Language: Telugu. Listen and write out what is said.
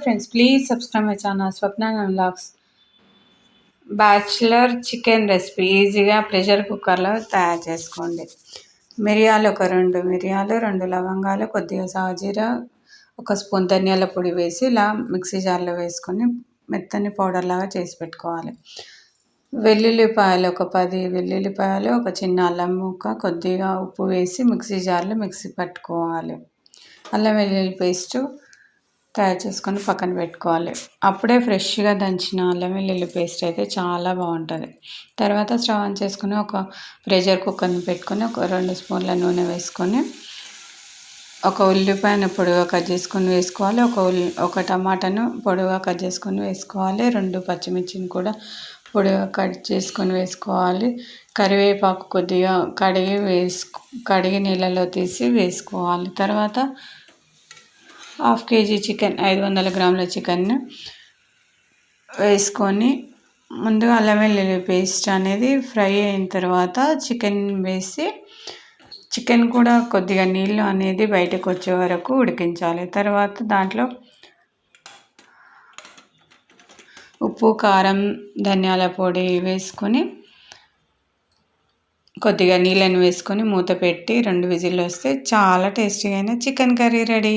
Friends, please subscribe my channel Swapna vlogs. Bachelor chicken recipe ఈజీగా ప్రెషర్ కుక్కర్లో తయారు చేసుకోండి. మిరియాలు ఒక 2 మిరియాలు, 2 లవంగాలు, కొద్దిగా సాజీర, ఒక స్పూన్ ధనియాల పొడి వేసి ఇలా మిక్సీ జార్లో వేసుకొని మెత్తని పౌడర్ లాగా చేసి పెట్టుకోవాలి. వెల్లుల్లిపాయలు ఒక 10 వెల్లుల్లిపాయలు, ఒక చిన్న అల్లం ముక్క, కొద్దిగా ఉప్పు వేసి మిక్సీ జార్లో మిక్సీ పట్టుకోవాలి. అల్లం వెల్లుల్లి పేస్ట్ తయారు చేసుకొని పక్కన పెట్టుకోవాలి. అప్పుడే ఫ్రెష్గా దంచిన అల్లం వెల్లుల్లి పేస్ట్ అయితే చాలా బాగుంటుంది. తర్వాత స్టవ్ ఆన్ చేసుకుని ఒక ప్రెషర్ కుక్కర్ని పెట్టుకొని ఒక 2 స్పూన్ల నూనె వేసుకొని ఒక ఉల్లిపాయను పొడిగా కట్ చేసుకొని వేసుకోవాలి. ఒక టమాటాను పొడిగా కట్ చేసుకొని వేసుకోవాలి. 2 పచ్చిమిర్చిని కూడా పొడిగా కట్ చేసుకొని వేసుకోవాలి. కరివేపాకు కొద్దిగా కడిగి నీళ్ళలో తీసి వేసుకోవాలి. తర్వాత 1/2 kg చికెన్, 500 గ్రాముల చికెన్ వేసుకొని ముందుగా అల్లం వెల్లుల్లి పేస్ట్ అనేది ఫ్రై అయిన తర్వాత చికెన్ వేసి చికెన్ కూడా కొద్దిగా నీళ్ళు అనేది బయటకు వచ్చే వరకు ఉడికించాలి. తర్వాత దాంట్లో ఉప్పు, కారం, ధనియాల పొడి వేసుకొని కొద్దిగా నీళ్ళని వేసుకొని మూత పెట్టి 2 విజిల్లు వస్తే చాలా టేస్టీగా అయిన చికెన్ కర్రీ రెడీ.